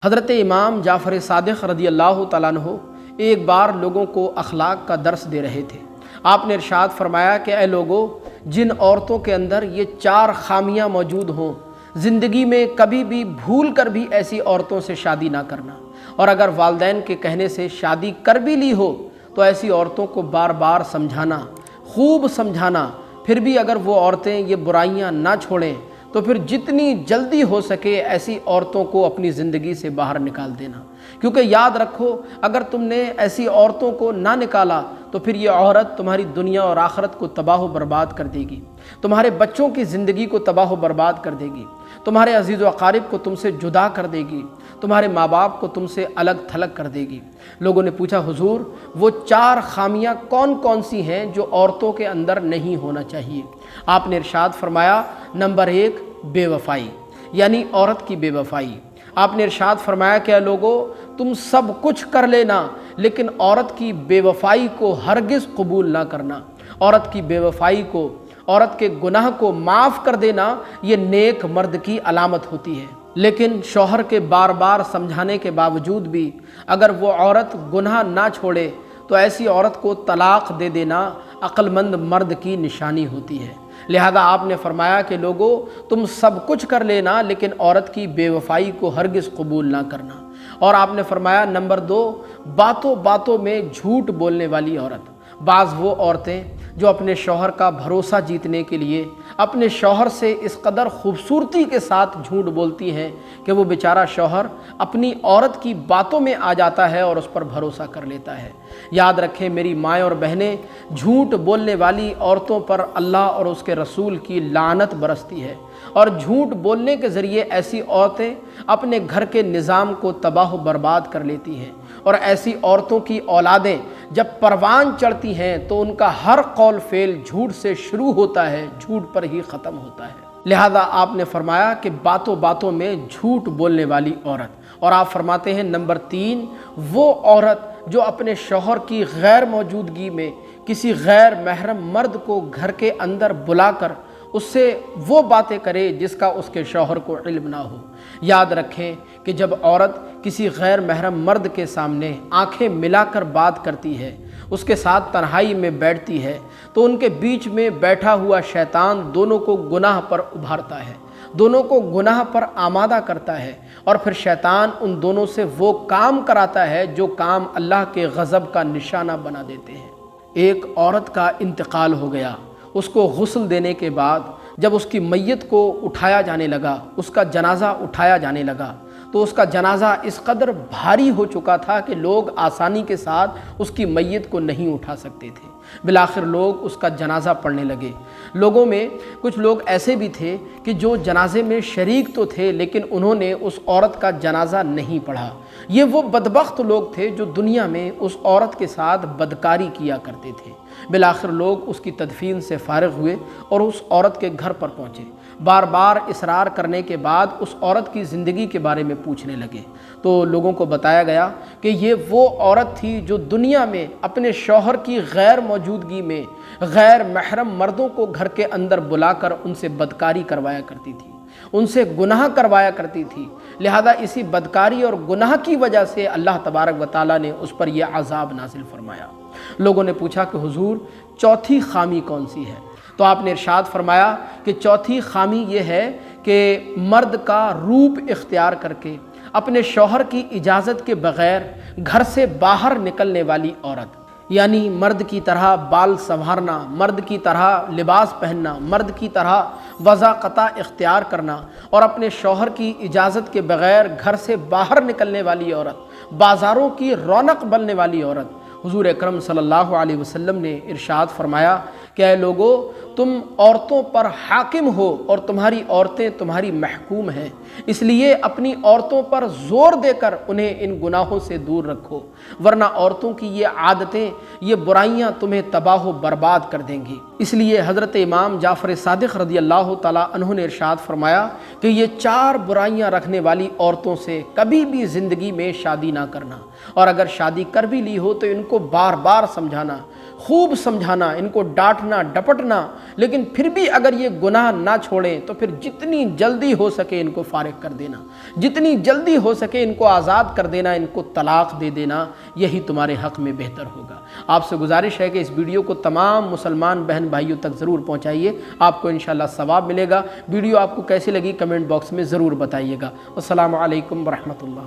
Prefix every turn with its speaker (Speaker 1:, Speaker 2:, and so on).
Speaker 1: حضرت امام جعفر صادق رضی اللہ تعالیٰ عنہ ایک بار لوگوں کو اخلاق کا درس دے رہے تھے۔ آپ نے ارشاد فرمایا کہ اے لوگو، جن عورتوں کے اندر یہ 4 خامیاں موجود ہوں، زندگی میں کبھی بھی بھول کر بھی ایسی عورتوں سے شادی نہ کرنا، اور اگر والدین کے کہنے سے شادی کر بھی لی ہو تو ایسی عورتوں کو بار بار سمجھانا، خوب سمجھانا، پھر بھی اگر وہ عورتیں یہ برائیاں نہ چھوڑیں تو پھر جتنی جلدی ہو سکے ایسی عورتوں کو اپنی زندگی سے باہر نکال دینا، کیونکہ یاد رکھو اگر تم نے ایسی عورتوں کو نہ نکالا تو پھر یہ عورت تمہاری دنیا اور آخرت کو تباہ و برباد کر دے گی، تمہارے بچوں کی زندگی کو تباہ و برباد کر دے گی، تمہارے عزیز و اقارب کو تم سے جدا کر دے گی، تمہارے ماں باپ کو تم سے الگ تھلگ کر دے گی۔ لوگوں نے پوچھا حضور وہ 4 خامیاں کون کون سی ہیں جو عورتوں کے اندر نہیں ہونا چاہیے؟ آپ نے ارشاد فرمایا نمبر 1 بے وفائی، یعنی عورت کی بے وفائی۔ آپ نے ارشاد فرمایا کہ اے لوگو تم سب کچھ کر لینا لیکن عورت کی بے وفائی کو ہرگز قبول نہ کرنا۔ عورت کی بے وفائی کو، عورت کے گناہ کو معاف کر دینا یہ نیک مرد کی علامت ہوتی ہے، لیکن شوہر کے بار بار سمجھانے کے باوجود بھی اگر وہ عورت گناہ نہ چھوڑے تو ایسی عورت کو طلاق دے دینا عقل مند مرد کی نشانی ہوتی ہے۔ لہذا آپ نے فرمایا کہ لوگو تم سب کچھ کر لینا لیکن عورت کی بے وفائی کو ہرگز قبول نہ کرنا۔ اور آپ نے فرمایا نمبر 2 باتوں باتوں میں جھوٹ بولنے والی عورت۔ بعض وہ عورتیں جو اپنے شوہر کا بھروسہ جیتنے کے لیے اپنے شوہر سے اس قدر خوبصورتی کے ساتھ جھوٹ بولتی ہیں کہ وہ بیچارہ شوہر اپنی عورت کی باتوں میں آ جاتا ہے اور اس پر بھروسہ کر لیتا ہے۔ یاد رکھیں میری مائیں اور بہنیں، جھوٹ بولنے والی عورتوں پر اللہ اور اس کے رسول کی لعنت برستی ہے، اور جھوٹ بولنے کے ذریعے ایسی عورتیں اپنے گھر کے نظام کو تباہ و برباد کر لیتی ہیں، اور ایسی عورتوں کی اولادیں جب پروان چڑھتی ہیں تو ان کا ہر قول فعل جھوٹ سے شروع ہوتا ہے، جھوٹ پر ہی ختم ہوتا ہے۔ لہذا آپ نے فرمایا کہ باتوں باتوں میں جھوٹ بولنے والی عورت۔ اور آپ فرماتے ہیں نمبر 3 وہ عورت جو اپنے شوہر کی غیر موجودگی میں کسی غیر محرم مرد کو گھر کے اندر بلا کر اس سے وہ باتیں کرے جس کا اس کے شوہر کو علم نہ ہو۔ یاد رکھیں کہ جب عورت کسی غیر محرم مرد کے سامنے آنکھیں ملا کر بات کرتی ہے، اس کے ساتھ تنہائی میں بیٹھتی ہے، تو ان کے بیچ میں بیٹھا ہوا شیطان دونوں کو گناہ پر ابھارتا ہے، دونوں کو گناہ پر آمادہ کرتا ہے، اور پھر شیطان ان دونوں سے وہ کام کراتا ہے جو کام اللہ کے غضب کا نشانہ بنا دیتے ہیں۔ ایک عورت کا انتقال ہو گیا، اس کو غسل دینے کے بعد جب اس کی میت کو اٹھایا جانے لگا، اس کا جنازہ اٹھایا جانے لگا، تو اس کا جنازہ اس قدر بھاری ہو چکا تھا کہ لوگ آسانی کے ساتھ اس کی میت کو نہیں اٹھا سکتے تھے۔ بالآخر لوگ اس کا جنازہ پڑھنے لگے۔ لوگوں میں کچھ لوگ ایسے بھی تھے کہ جو جنازے میں شریک تو تھے لیکن انہوں نے اس عورت کا جنازہ نہیں پڑھا۔ یہ وہ بدبخت لوگ تھے جو دنیا میں اس عورت کے ساتھ بدکاری کیا کرتے تھے۔ بالآخر لوگ اس کی تدفین سے فارغ ہوئے اور اس عورت کے گھر پر پہنچے۔ بار بار اصرار کرنے کے بعد اس عورت کی زندگی کے بارے میں پوچھنے لگے، تو لوگوں کو بتایا گیا کہ یہ وہ عورت تھی جو دنیا میں اپنے شوہر کی غیر موجودگی میں غیر محرم مردوں کو گھر کے اندر بلا کر ان سے بدکاری کروایا کرتی تھی، ان سے گناہ کروایا کرتی تھی۔ لہذا اسی بدکاری اور گناہ کی وجہ سے اللہ تبارک و تعالیٰ نے اس پر یہ عذاب نازل فرمایا۔ لوگوں نے پوچھا کہ حضور چوتھی خامی کون سی ہے؟ تو آپ نے ارشاد فرمایا کہ چوتھی خامی یہ ہے کہ مرد کا روپ اختیار کر کے اپنے شوہر کی اجازت کے بغیر گھر سے باہر نکلنے والی عورت، یعنی مرد کی طرح بال سنوارنا، مرد کی طرح لباس پہننا، مرد کی طرح وضاقطہ اختیار کرنا، اور اپنے شوہر کی اجازت کے بغیر گھر سے باہر نکلنے والی عورت، بازاروں کی رونق بننے والی عورت۔ حضور اکرم صلی اللہ علیہ وسلم نے ارشاد فرمایا کہ اے لوگو تم عورتوں پر حاکم ہو اور تمہاری عورتیں تمہاری محکوم ہیں، اس لیے اپنی عورتوں پر زور دے کر انہیں ان گناہوں سے دور رکھو، ورنہ عورتوں کی یہ عادتیں، یہ برائیاں تمہیں تباہ و برباد کر دیں گی۔ اس لیے حضرت امام جعفر صادق رضی اللہ تعالیٰ عنہ نے ارشاد فرمایا کہ یہ 4 برائیاں رکھنے والی عورتوں سے کبھی بھی زندگی میں شادی نہ کرنا، اور اگر شادی کر بھی لی ہو تو ان کو بار بار سمجھانا، خوب سمجھانا، ان کو ڈانٹنا ڈپٹنا لیکن پھر بھی اگر یہ گناہ نہ چھوڑیں تو پھر جتنی جلدی ہو سکے ان کو فارغ کر دینا، جتنی جلدی ہو سکے ان کو آزاد کر دینا، ان کو طلاق دے دینا، یہی تمہارے حق میں بہتر ہوگا۔ آپ سے گزارش ہے کہ اس ویڈیو کو تمام مسلمان بہن بھائیوں تک ضرور پہنچائیے، آپ کو انشاءاللہ ثواب ملے گا۔ ویڈیو آپ کو کیسی لگی کمنٹ باکس میں ضرور بتائیے گا۔ السلام علیکم ورحمۃ اللہ۔